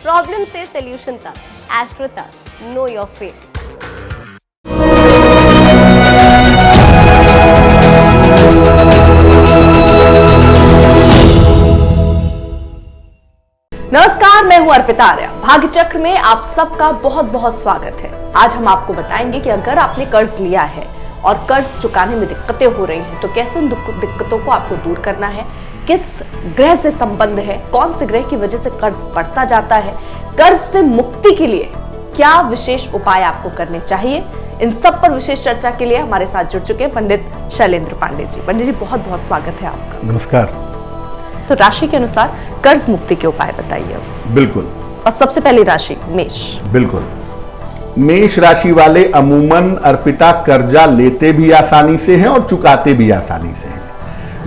Problem से solution तक, astro तक, नो योर फेट। नमस्कार, मैं हूं अर्पिता आर्या। भाग्य चक्र में आप सबका बहुत बहुत स्वागत है। आज हम आपको बताएंगे कि अगर आपने कर्ज लिया है और कर्ज चुकाने में दिक्कतें हो रही हैं तो कैसे उन दिक्कतों को आपको दूर करना है, किस ग्रह से संबंध है, कौन से ग्रह की वजह से कर्ज बढ़ता जाता है, कर्ज से मुक्ति के लिए क्या विशेष उपाय आपको करने चाहिए, इन सब पर विशेष चर्चा के लिए हमारे साथ जुड़ चुके हैं पंडित शैलेंद्र पांडे जी। पंडित जी, बहुत बहुत स्वागत है आपका। नमस्कार। तो राशि के अनुसार कर्ज मुक्ति के उपाय बताइए। बिल्कुल। और सबसे पहली राशि मेष। बिल्कुल। मेष राशि वाले अमूमन अर्पिता कर्जा लेते भी आसानी से हैं और चुकाते भी आसानी से हैं।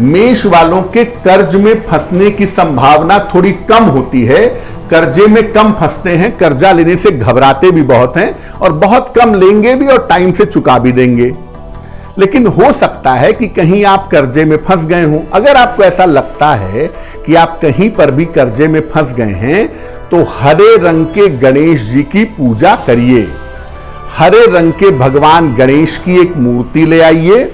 मेष वालों के कर्ज में फंसने की संभावना थोड़ी कम होती है, कर्जे में कम फंसते हैं, कर्जा लेने से घबराते भी बहुत हैं और बहुत कम लेंगे भी और टाइम से चुका भी देंगे। लेकिन हो सकता है कि कहीं आप कर्जे में फंस गए हों। अगर आपको ऐसा लगता है कि आप कहीं पर भी कर्जे में फंस गए हैं तो हरे रंग के गणेश जी की पूजा करिए। हरे रंग के भगवान गणेश की एक मूर्ति ले आइए,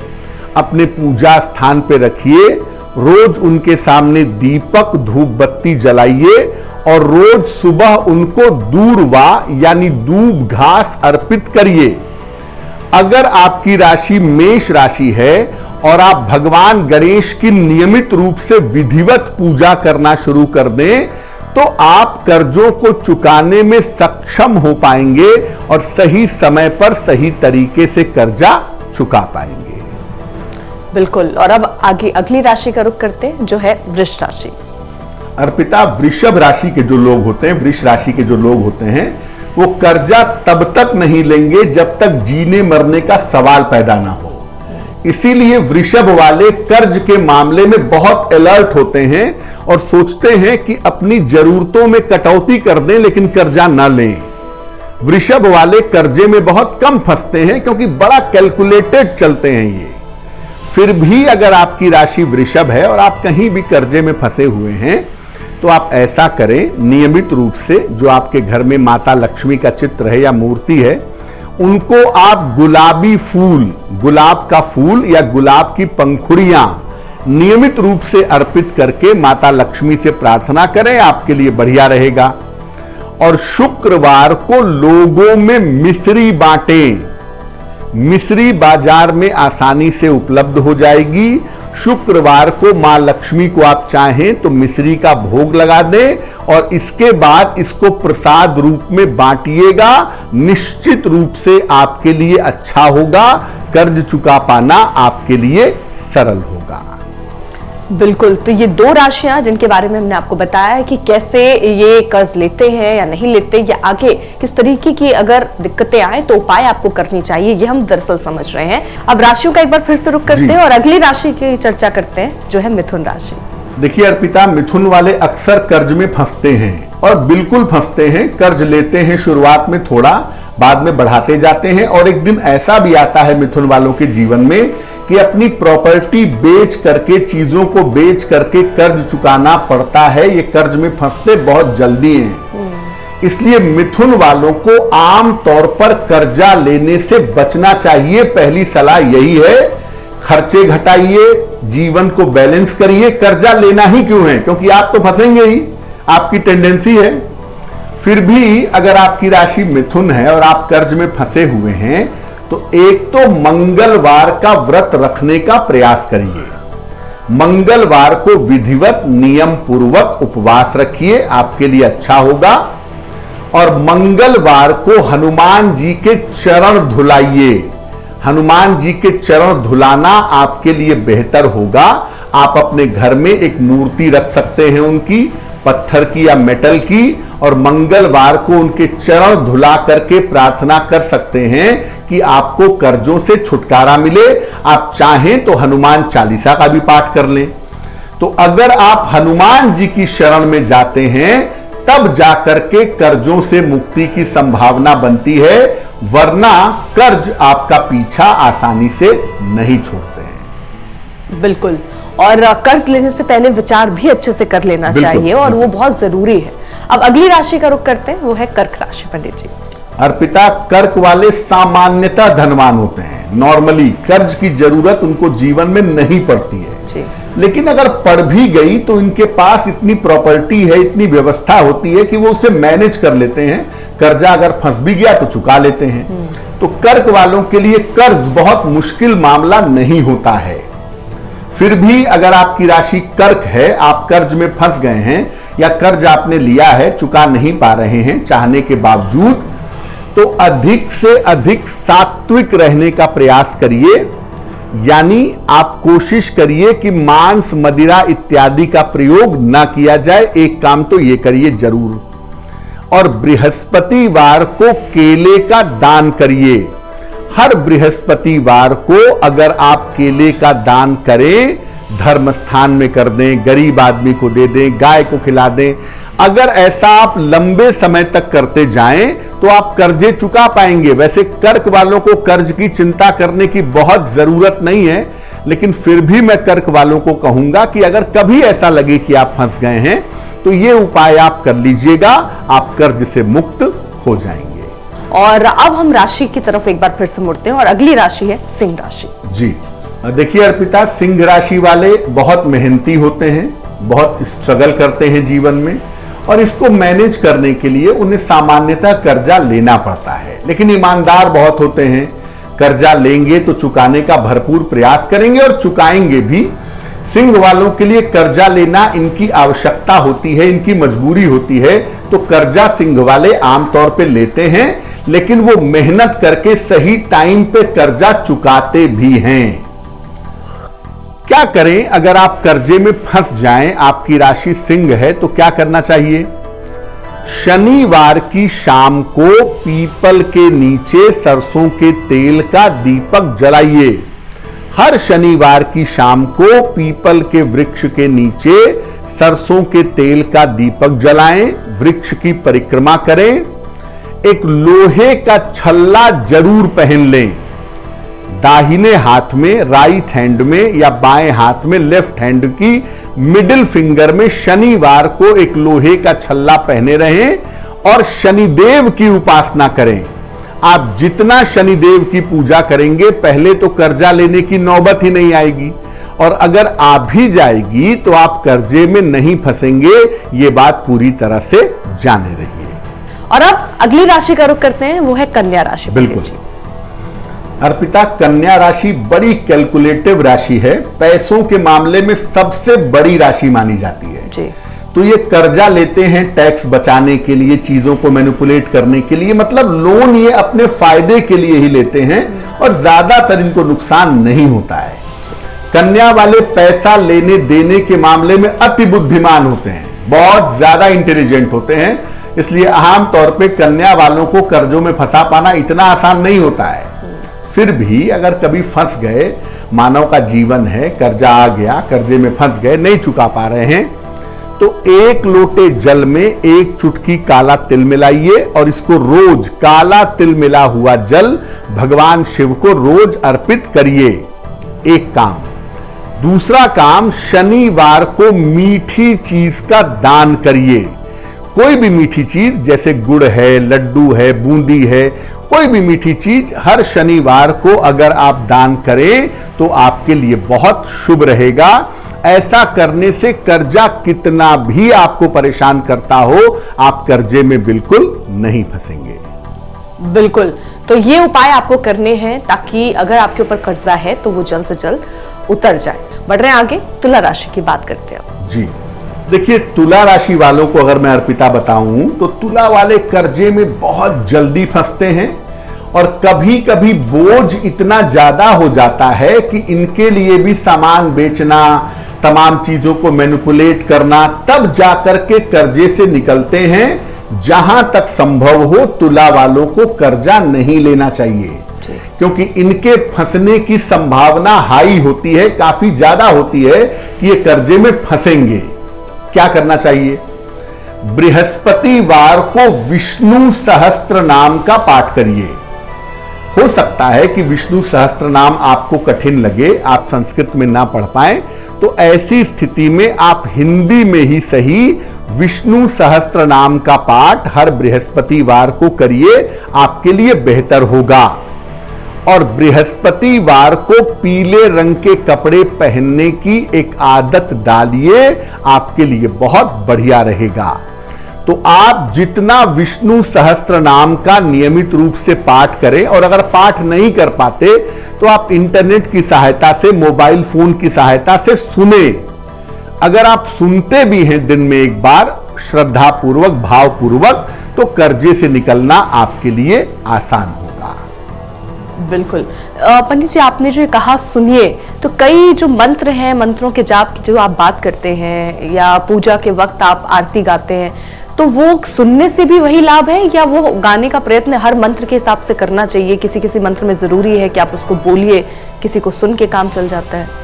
अपने पूजा स्थान पे रखिए, रोज उनके सामने दीपक धूप बत्ती जलाइए और रोज सुबह उनको दूर्वा यानी दूब घास अर्पित करिए। अगर आपकी राशि मेष राशि है और आप भगवान गणेश की नियमित रूप से विधिवत पूजा करना शुरू कर दें तो आप कर्जों को चुकाने में सक्षम हो पाएंगे और सही समय पर सही तरीके से कर्जा चुका पाएंगे। बिल्कुल। और अब आगे अगली राशि का रुख करते हैं जो है वृष राशि। अर्पिता, वृषभ राशि के जो लोग होते हैं, वृष राशि के जो लोग होते हैं, वो कर्जा तब तक नहीं लेंगे जब तक जीने मरने का सवाल पैदा ना हो। इसीलिए वृषभ वाले कर्ज के मामले में बहुत अलर्ट होते हैं और सोचते हैं कि अपनी जरूरतों में कटौती कर दें लेकिन कर्जा ना लें। वृषभ वाले कर्जे में बहुत कम फंसते हैं क्योंकि बड़ा कैलकुलेटेड चलते हैं ये। फिर भी अगर आपकी राशि वृषभ है और आप कहीं भी कर्जे में फंसे हुए हैं तो आप ऐसा करें, नियमित रूप से जो आपके घर में माता लक्ष्मी का चित्र है या मूर्ति है, उनको आप गुलाबी फूल, गुलाब का फूल या गुलाब की पंखुड़ियां नियमित रूप से अर्पित करके माता लक्ष्मी से प्रार्थना करें, आपके लिए बढ़िया रहेगा। और शुक्रवार को लोगों में मिश्री बांटें। मिश्री बाजार में आसानी से उपलब्ध हो जाएगी। शुक्रवार को मां लक्ष्मी को आप चाहें तो मिश्री का भोग लगा दें और इसके बाद इसको प्रसाद रूप में बांटिएगा। निश्चित रूप से आपके लिए अच्छा होगा, कर्ज चुका पाना आपके लिए सरल होगा। बिल्कुल। तो ये दो राशियां जिनके बारे में हमने आपको बताया है कि कैसे ये कर्ज लेते हैं या नहीं लेते, या आगे किस तरीके की अगर दिक्कतें आए तो उपाय आपको करनी चाहिए, ये हम दरअसल समझ रहे हैं। अब राशियों का एक बार फिर से रुख करते हैं और अगली राशि की चर्चा करते हैं जो है मिथुन राशि। देखिए अर्पिता, मिथुन वाले अक्सर कर्ज में फंसते हैं और बिल्कुल फंसते हैं। कर्ज लेते हैं शुरुआत में थोड़ा, बाद में बढ़ाते जाते हैं और एक दिन ऐसा भी आता है मिथुन वालों के जीवन में कि अपनी प्रॉपर्टी बेच करके, चीजों को बेच करके कर्ज चुकाना पड़ता है। ये कर्ज में फंसते बहुत जल्दी हैं। इसलिए मिथुन वालों को आम तौर पर कर्जा लेने से बचना चाहिए। पहली सलाह यही है, खर्चे घटाइए, जीवन को बैलेंस करिए। कर्जा लेना ही क्यों है, क्योंकि आप तो फंसेंगे ही, आपकी टेंडेंसी है। फिर भी अगर आपकी राशि मिथुन है और आप कर्ज में फंसे हुए हैं तो एक तो मंगलवार का व्रत रखने का प्रयास करिए। मंगलवार को विधिवत नियम पूर्वक उपवास रखिए, आपके लिए अच्छा होगा। और मंगलवार को हनुमान जी के चरण धुलाइए। हनुमान जी के चरण धुलाना आपके लिए बेहतर होगा। आप अपने घर में एक मूर्ति रख सकते हैं उनकी, पत्थर की या मेटल की, और मंगलवार को उनके चरण धुला करके प्रार्थना कर सकते हैं कि आपको कर्जों से छुटकारा मिले। आप चाहें तो हनुमान चालीसा का भी पाठ कर लें। तो अगर आप हनुमान जी की शरण में जाते हैं तब जाकर के कर्जों से मुक्ति की संभावना बनती है, वरना कर्ज आपका पीछा आसानी से नहीं छोड़ते हैं। बिल्कुल। और कर्ज लेने से पहले विचार भी अच्छे से कर लेना चाहिए और वो बहुत जरूरी है। अब अगली राशि का रुख करते हैं, वो है कर्क राशि। पंडित जी, अर्पिता, कर्क वाले सामान्यतः धनवान होते हैं। नॉर्मली कर्ज की जरूरत उनको जीवन में नहीं पड़ती है जी। लेकिन अगर पड़ भी गई तो इनके पास इतनी प्रॉपर्टी है, इतनी व्यवस्था होती है कि वो उसे मैनेज कर लेते हैं। कर्जा अगर फंस भी गया तो चुका लेते हैं। तो कर्क वालों के लिए कर्ज बहुत मुश्किल मामला नहीं होता है। फिर भी अगर आपकी राशि कर्क है, आप कर्ज में फंस गए हैं या कर्ज आपने लिया है, चुका नहीं पा रहे हैं चाहने के बावजूद, तो अधिक से अधिक सात्विक रहने का प्रयास करिए। यानी आप कोशिश करिए कि मांस, मदिरा इत्यादि का प्रयोग ना किया जाए। एक काम तो ये करिए जरूर। और बृहस्पतिवार को केले का दान करिए। हर बृहस्पतिवार को अगर आप केले का दान करें, धर्म स्थान में कर दें, गरीब आदमी को दे दें, गाय को खिला दें, अगर ऐसा आप लंबे समय तक करते जाएं तो आप कर्जे चुका पाएंगे। वैसे कर्क वालों को कर्ज की चिंता करने की बहुत जरूरत नहीं है, लेकिन फिर भी मैं कर्क वालों को कहूंगा कि अगर कभी ऐसा लगे कि आप फंस गए हैं तो ये उपाय आप कर लीजिएगा, आप कर्ज से मुक्त हो जाएंगे। और अब हम राशि की तरफ एक बार फिर से मुड़ते हैं और अगली राशि है सिंह राशि। जी देखिए अर्पिता, सिंह राशि वाले बहुत मेहनती होते हैं, बहुत स्ट्रगल करते हैं जीवन में, और इसको मैनेज करने के लिए उन्हें सामान्यतः कर्जा लेना पड़ता है। लेकिन ईमानदार बहुत होते हैं, कर्जा लेंगे तो चुकाने का भरपूर प्रयास करेंगे और चुकाएंगे भी। सिंह वालों के लिए कर्जा लेना इनकी आवश्यकता होती है, इनकी मजबूरी होती है, तो कर्जा सिंह वाले आमतौर पे लेते हैं, लेकिन वो मेहनत करके सही टाइम पे कर्जा चुकाते भी हैं। क्या करें अगर आप कर्जे में फंस जाएं, आपकी राशि सिंह है, तो क्या करना चाहिए? शनिवार की शाम को पीपल के नीचे सरसों के तेल का दीपक जलाइए। हर शनिवार की शाम को पीपल के वृक्ष के नीचे सरसों के तेल का दीपक जलाएं, वृक्ष की परिक्रमा करें। एक लोहे का छल्ला जरूर पहन लें। दाहिने हाथ में, राइट हैंड में, या बाएं हाथ में, लेफ्ट हैंड की मिडिल फिंगर में शनिवार को एक लोहे का छल्ला पहने रहें और शनिदेव की उपासना करें। आप जितना शनिदेव की पूजा करेंगे, पहले तो कर्जा लेने की नौबत ही नहीं आएगी, और अगर आ भी जाएगी तो आप कर्जे में नहीं फंसेंगे। ये बात पूरी तरह से जाने रहिए। और अब अगली राशि का रुख करते हैं, वो है कन्या राशि। बिल्कुल अर्पिता, कन्या राशि बड़ी कैलकुलेटिव राशि है, पैसों के मामले में सबसे बड़ी राशि मानी जाती है जी। तो ये कर्जा लेते हैं टैक्स बचाने के लिए, चीजों को मैनिपुलेट करने के लिए, मतलब लोन ये अपने फायदे के लिए ही लेते हैं और ज्यादातर इनको नुकसान नहीं होता है। कन्या वाले पैसा लेने देने के मामले में अति बुद्धिमान होते हैं, बहुत ज्यादा इंटेलिजेंट होते हैं, इसलिए आम तौर पे कन्या वालों को कर्जों में फंसा पाना इतना आसान नहीं होता है। फिर भी अगर कभी फंस गए, मानव का जीवन है, कर्जा आ गया, कर्जे में फंस गए, नहीं चुका पा रहे हैं, तो एक लोटे जल में एक चुटकी काला तिल मिलाइए और इसको रोज काला तिल मिला हुआ जल भगवान शिव को रोज अर्पित करिए। एक काम। दूसरा काम, शनिवार को मीठी चीज का दान करिए। कोई भी मीठी चीज, जैसे गुड़ है, लड्डू है, बूंदी है, कोई भी मीठी चीज हर शनिवार को अगर आप दान करें तो आपके लिए बहुत शुभ रहेगा। ऐसा करने से कर्जा कितना भी आपको परेशान करता हो, आप कर्जे में बिल्कुल नहीं फंसेंगे। बिल्कुल, तो ये उपाय आपको करने हैं ताकि अगर आपके ऊपर कर्जा है तो वो जल्द से जल्द उतर जाए। बढ़ रहे हैं आगे, तुला राशि की बात करते हैं। जी देखिए, तुला राशि वालों को अगर मैं अर्पिता बताऊं तो तुला वाले कर्जे में बहुत जल्दी फंसते हैं और कभी कभी बोझ इतना ज्यादा हो जाता है कि इनके लिए भी सामान बेचना, तमाम चीजों को मैनिपुलेट करना, तब जाकर के कर्जे से निकलते हैं। जहां तक संभव हो तुला वालों को कर्जा नहीं लेना चाहिए, क्योंकि इनके फंसने की संभावना हाई होती है, काफी ज्यादा होती है कि ये कर्जे में फंसेंगे। क्या करना चाहिए? बृहस्पतिवार को विष्णु सहस्त्र नाम का पाठ करिए। हो सकता है कि विष्णु सहस्त्र नाम आपको कठिन लगे, आप संस्कृत में ना पढ़ पाए, तो ऐसी स्थिति में आप हिंदी में ही सही विष्णु सहस्त्र नाम का पाठ हर बृहस्पतिवार को करिए, आपके लिए बेहतर होगा। और बृहस्पतिवार को पीले रंग के कपड़े पहनने की एक आदत डालिए, आपके लिए बहुत बढ़िया रहेगा। तो आप जितना विष्णु सहस्त्र नाम का नियमित रूप से पाठ करें, और अगर पाठ नहीं कर पाते तो आप इंटरनेट की सहायता से, मोबाइल फोन की सहायता से सुने। अगर आप सुनते भी हैं दिन में एक बार श्रद्धा पूर्वक, भाव पूर्वक, तो कर्जे से निकलना आपके लिए आसान होगा। बिल्कुल। पंडित जी, आपने जो कहा सुनिए, तो कई जो मंत्र हैं, मंत्रों के जाप की जो आप बात करते हैं, या पूजा के वक्त आप आरती गाते हैं, तो वो सुनने से भी वही लाभ है, या वो गाने का प्रयत्न हर मंत्र के हिसाब से करना चाहिए? किसी किसी मंत्र में जरूरी है कि आप उसको बोलिए, किसी को सुन के काम चल जाता है।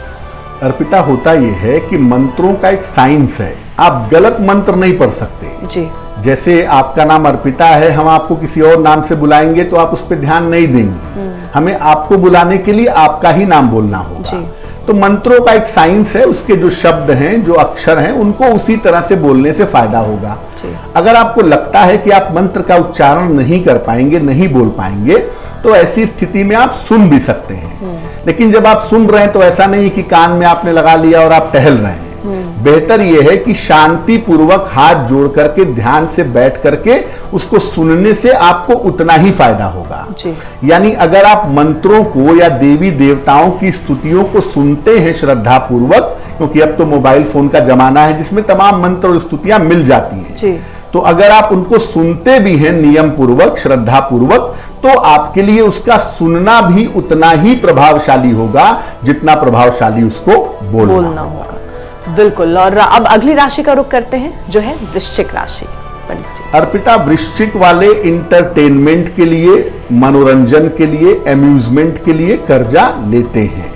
अर्पिता, होता यह है कि मंत्रों का एक साइंस है, आप गलत मंत्र नहीं पढ़ सकते जी। जैसे आपका नाम अर्पिता है, हम आपको किसी और नाम से बुलाएंगे तो आप उस पर ध्यान नहीं देंगे। हमें आपको बुलाने के लिए आपका ही नाम बोलना होगा। तो मंत्रों का एक साइंस है, उसके जो शब्द हैं, जो अक्षर हैं, उनको उसी तरह से बोलने से फायदा होगा। अगर आपको लगता है कि आप मंत्र का उच्चारण नहीं कर पाएंगे, नहीं बोल पाएंगे, तो ऐसी स्थिति में आप सुन भी सकते हैं। लेकिन जब आप सुन रहे हैं तो ऐसा नहीं कि कान में आपने लगा लिया और आप टहल रहे हैं। बेहतर यह है कि शांति पूर्वक हाथ जोड़ करके ध्यान से बैठ करके उसको सुनने से आपको उतना ही फायदा होगा। यानी अगर आप मंत्रों को या देवी देवताओं की स्तुतियों को सुनते हैं श्रद्धा पूर्वक, क्योंकि अब तो मोबाइल फोन का जमाना है जिसमें तमाम मंत्र और स्तुतियां मिल जाती हैं, तो अगर आप उनको सुनते भी हैं नियम पूर्वक, श्रद्धा पूर्वक, तो आपके लिए उसका सुनना भी उतना ही प्रभावशाली होगा जितना प्रभावशाली उसको बोलना होगा। बिल्कुल। और अब अगली राशि का रुख करते हैं, जो है वृश्चिक राशि। पंडित जी, अर्पिता, वृश्चिक वाले इंटरटेनमेंट के लिए, मनोरंजन के लिए, अम्यूजमेंट के लिए कर्जा लेते हैं,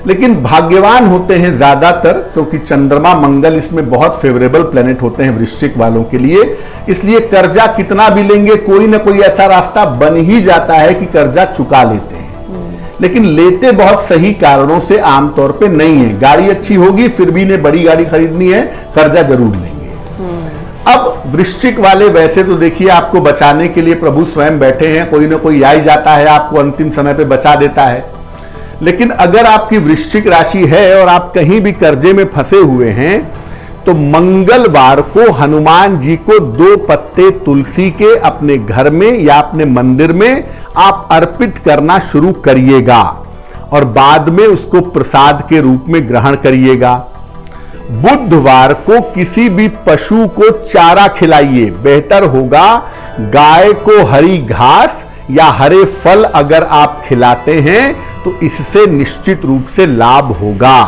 लेकिन भाग्यवान होते हैं ज्यादातर, क्योंकि चंद्रमा मंगल इसमें बहुत फेवरेबल प्लेनेट होते हैं वृश्चिक वालों के लिए। इसलिए कर्जा कितना भी लेंगे, कोई ना कोई ऐसा रास्ता बन ही जाता है कि कर्जा चुका लेते हैं। लेकिन लेते बहुत सही कारणों से आमतौर पे नहीं है। गाड़ी अच्छी होगी, फिर भी ने बड़ी गाड़ी खरीदनी है, कर्जा जरूर लेंगे। अब वृश्चिक वाले, वैसे तो देखिए आपको बचाने के लिए प्रभु स्वयं बैठे हैं, कोई ना कोई आ ही जाता है, आपको अंतिम समय पे बचा देता है। लेकिन अगर आपकी वृश्चिक राशि है और आप कहीं भी कर्जे में फंसे हुए हैं, तो मंगलवार को हनुमान जी को 2 पत्ते तुलसी के अपने घर में या अपने मंदिर में आप अर्पित करना शुरू करिएगा, और बाद में उसको प्रसाद के रूप में ग्रहण करिएगा। बुधवार को किसी भी पशु को चारा खिलाइए, बेहतर होगा गाय को हरी घास या हरे फल अगर आप खिलाते हैं तो इससे निश्चित रूप से लाभ होगा।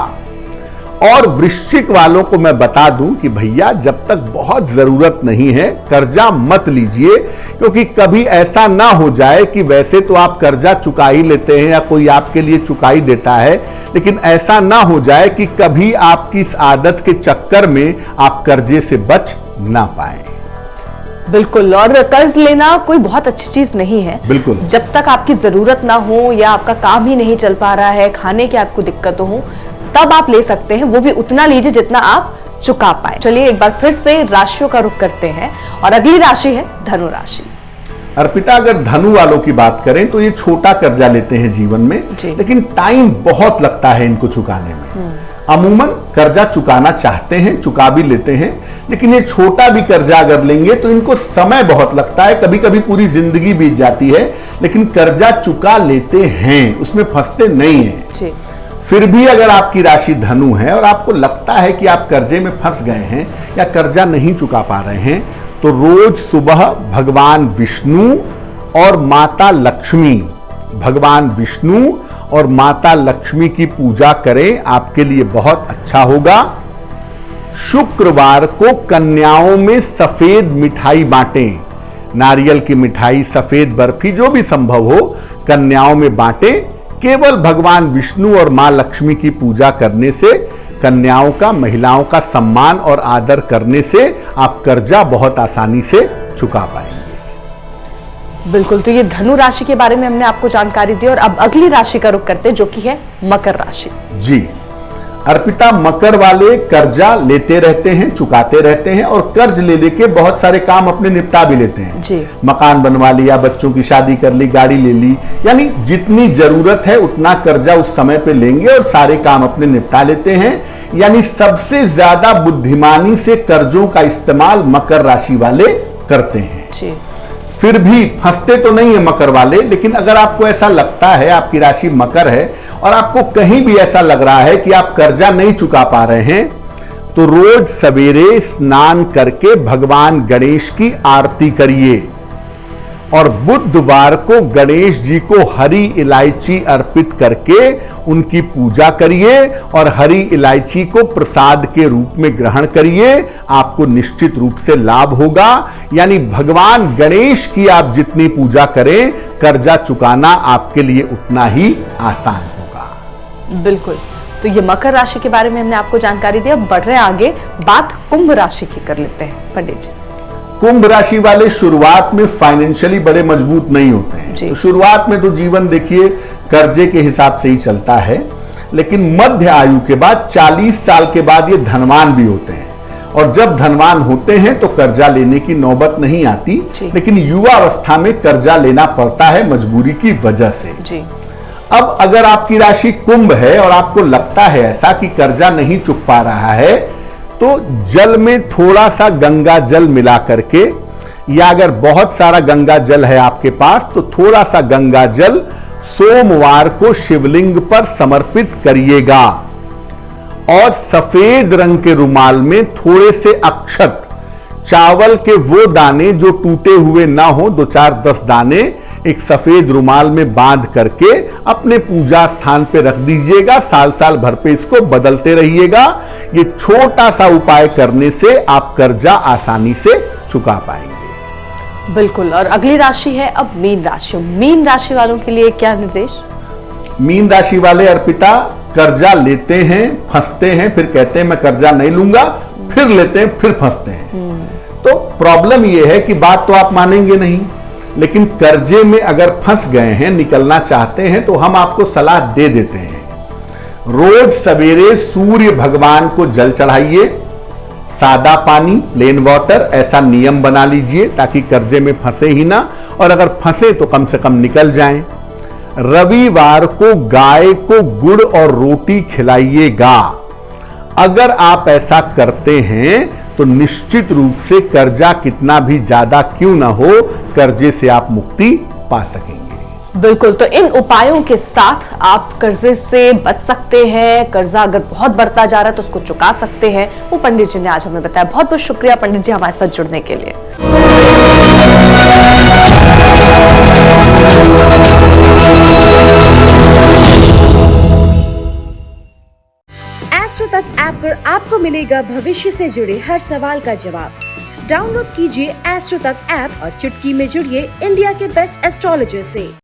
और वृश्चिक वालों को मैं बता दूं कि भैया, जब तक बहुत जरूरत नहीं है कर्जा मत लीजिए, क्योंकि कभी ऐसा ना हो जाए कि वैसे तो आप कर्जा चुका ही लेते हैं या कोई आपके लिए चुकाई देता है, लेकिन ऐसा ना हो जाए कि कभी आपकी इस आदत के चक्कर में आप कर्जे से बच ना पाए। बिल्कुल। और कर्ज लेना कोई बहुत अच्छी चीज नहीं है। बिल्कुल। जब तक आपकी जरूरत ना हो या आपका काम ही नहीं चल पा रहा है, खाने की आपको दिक्कत हो, तब आप ले सकते हैं, वो भी उतना लीजिए जितना आप चुका पाए। चलिए एक बार फिर से राशियों का रुख करते हैं, और अगली राशि है धनु राशि। अर्पिता, अगर धनु वालों की बात करें तो ये छोटा कर्जा लेते हैं जीवन में, लेकिन टाइम बहुत लगता है इनको चुकाने में। अमूमन कर्जा चुकाना चाहते हैं, चुका भी लेते हैं, लेकिन ये छोटा भी कर्जा अगर लेंगे तो इनको समय बहुत लगता है, कभी कभी पूरी जिंदगी बीत जाती है, लेकिन कर्जा चुका लेते हैं, उसमें फंसते नहीं है। फिर भी अगर आपकी राशि धनु है और आपको लगता है कि आप कर्जे में फंस गए हैं या कर्जा नहीं चुका पा रहे हैं, तो रोज सुबह भगवान विष्णु और माता लक्ष्मी, भगवान विष्णु और माता लक्ष्मी की पूजा करें, आपके लिए बहुत अच्छा होगा। शुक्रवार को कन्याओं में सफेद मिठाई बांटें, नारियल की मिठाई, सफेद बर्फी, जो भी संभव हो कन्याओं में बांटें। केवल भगवान विष्णु और मां लक्ष्मी की पूजा करने से, कन्याओं का, महिलाओं का सम्मान और आदर करने से आप कर्जा बहुत आसानी से चुका पाएंगे। बिल्कुल। तो ये धनु राशि के बारे में हमने आपको जानकारी दी, और अब अगली राशि का रुख करते हैं, जो कि है मकर राशि। जी, अर्पिता, मकर वाले कर्जा लेते रहते हैं, चुकाते रहते हैं और कर्ज ले लेके बहुत सारे काम अपने निपटा भी लेते हैं जी। मकान बनवा लिया, बच्चों की शादी कर ली, गाड़ी ले ली, यानी जितनी जरूरत है उतना कर्जा उस समय पे लेंगे और सारे काम अपने निपटा लेते हैं। यानी सबसे ज्यादा बुद्धिमानी से कर्जों का इस्तेमाल मकर राशि वाले करते हैं जी। फिर भी फंसते तो नहीं है मकर वाले, लेकिन अगर आपको ऐसा लगता है, आपकी राशि मकर है और आपको कहीं भी ऐसा लग रहा है कि आप कर्जा नहीं चुका पा रहे हैं, तो रोज सवेरे स्नान करके भगवान गणेश की आरती करिए और बुधवार को गणेश जी को हरी इलायची अर्पित करके उनकी पूजा करिए और हरी इलायची को प्रसाद के रूप में ग्रहण करिए। आपको निश्चित रूप से लाभ होगा। यानी भगवान गणेश की आप जितनी पूजा करें, कर्जा चुकाना आपके लिए उतना ही आसान होगा। बिल्कुल। तो ये मकर राशि के बारे में हमने आपको जानकारी दी। अब बढ़ रहे हैं आगे, बात कुंभ राशि की कर लेते हैं पंडित जी। कुंभ राशि वाले शुरुआत में फाइनेंशियली बड़े मजबूत नहीं होते हैं। तो शुरुआत में तो जीवन देखिए कर्जे के हिसाब से ही चलता है, लेकिन मध्य आयु के बाद 40 साल के बाद ये धनवान भी होते हैं और जब धनवान होते हैं तो कर्जा लेने की नौबत नहीं आती, लेकिन युवा अवस्था में कर्जा लेना पड़ता है मजबूरी की वजह से जी। अब अगर आपकी राशि कुंभ है और आपको लगता है ऐसा कि कर्जा नहीं चुक पा रहा है, तो जल में थोड़ा सा गंगा जल मिला करके, या अगर बहुत सारा गंगा जल है आपके पास तो थोड़ा सा गंगा जल सोमवार को शिवलिंग पर समर्पित करिएगा और सफेद रंग के रुमाल में थोड़े से अक्षत, चावल के वो दाने जो टूटे हुए ना हो, 2-4-10 दाने एक सफेद रुमाल में बांध करके अपने पूजा स्थान पे रख दीजिएगा। साल साल भर पे इसको बदलते रहिएगा। ये छोटा सा उपाय करने से आप कर्जा आसानी से चुका पाएंगे। बिल्कुल। और अगली राशि है अब मीन राशि। मीन राशि वालों के लिए क्या निर्देश? मीन राशि वाले अर्पिता, कर्जा लेते हैं, फंसते हैं, फिर कहते हैं मैं कर्जा नहीं लूंगा, फिर लेते हैं, फिर फंसते हैं। तो प्रॉब्लम यह है कि बात तो आप मानेंगे नहीं, लेकिन कर्जे में अगर फंस गए हैं, निकलना चाहते हैं, तो हम आपको सलाह दे देते हैं। रोज सवेरे सूर्य भगवान को जल चढ़ाइए, सादा पानी, प्लेन वाटर, ऐसा नियम बना लीजिए ताकि कर्जे में फंसे ही ना, और अगर फंसे तो कम से कम निकल जाएं। रविवार को गाय को गुड़ और रोटी खिलाइएगा। अगर आप ऐसा करते हैं तो निश्चित रूप से कर्जा कितना भी ज्यादा क्यों ना हो, कर्जे से आप मुक्ति पा सकेंगे। बिल्कुल। तो इन उपायों के साथ आप कर्जे से बच सकते हैं। कर्जा अगर बहुत बढ़ता जा रहा है तो उसको चुका सकते हैं। वो पंडित जी ने आज हमें बताया। बहुत बहुत शुक्रिया पंडित जी हमारे साथ जुड़ने के लिए। एस्ट्रो तक ऐप पर आपको मिलेगा भविष्य से जुड़े हर सवाल का जवाब। डाउनलोड कीजिए एस्ट्रो तक ऐप और चुटकी में जुड़िए इंडिया के बेस्ट एस्ट्रोलॉजर से।